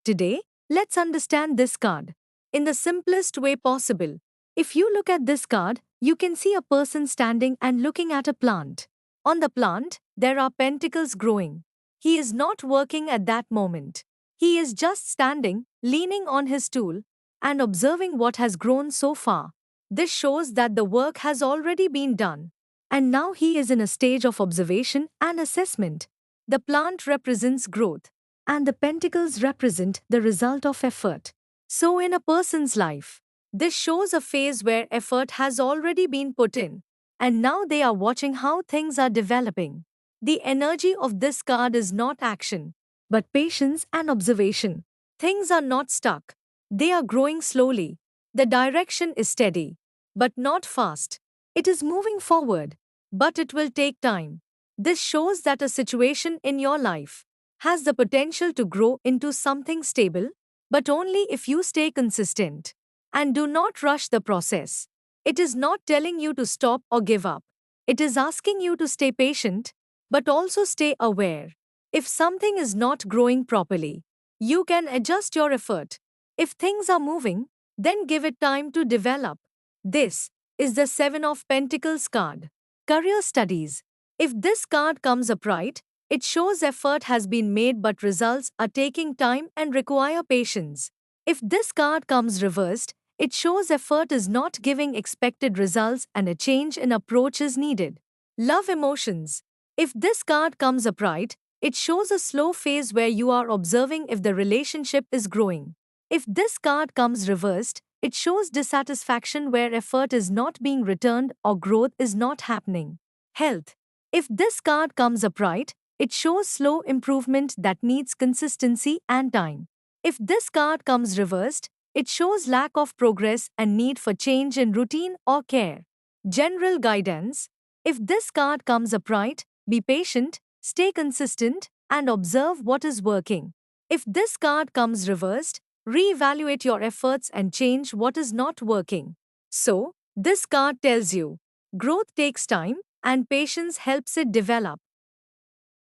Today, let's understand this card in the simplest way possible. If you look at this card, you can see a person standing and looking at a plant. On the plant, there are pentacles growing. He is not working at that moment. He is just standing, leaning on his tool, and observing what has grown so far. This shows that the work has already been done, and now he is in a stage of observation and assessment. The plant represents growth, and the pentacles represent the result of effort. So, in a person's life, this shows a phase where effort has already been put in, and now they are watching how things are developing. The energy of this card is not action, but patience and observation. Things are not stuck, they are growing slowly. The direction is steady, but not fast. It is moving forward, but it will take time. This shows that a situation in your life has the potential to grow into something stable, but only if you stay consistent and do not rush the process. It is not telling you to stop or give up. It is asking you to stay patient, but also stay aware. If something is not growing properly, you can adjust your effort. If things are moving, then give it time to develop. This is the Seven of Pentacles card. Career studies. If this card comes upright, it shows effort has been made but results are taking time and require patience. If this card comes reversed, it shows effort is not giving expected results and a change in approach is needed. Love emotions. If this card comes upright, it shows a slow phase where you are observing if the relationship is growing. If this card comes reversed, it shows dissatisfaction where effort is not being returned or growth is not happening. Health. If this card comes upright, it shows slow improvement that needs consistency and time. If this card comes reversed, it shows lack of progress and need for change in routine or care. General guidance. If this card comes upright, be patient, stay consistent, and observe what is working. If this card comes reversed, reevaluate your efforts and change what is not working. So, this card tells you growth takes time and patience helps it develop.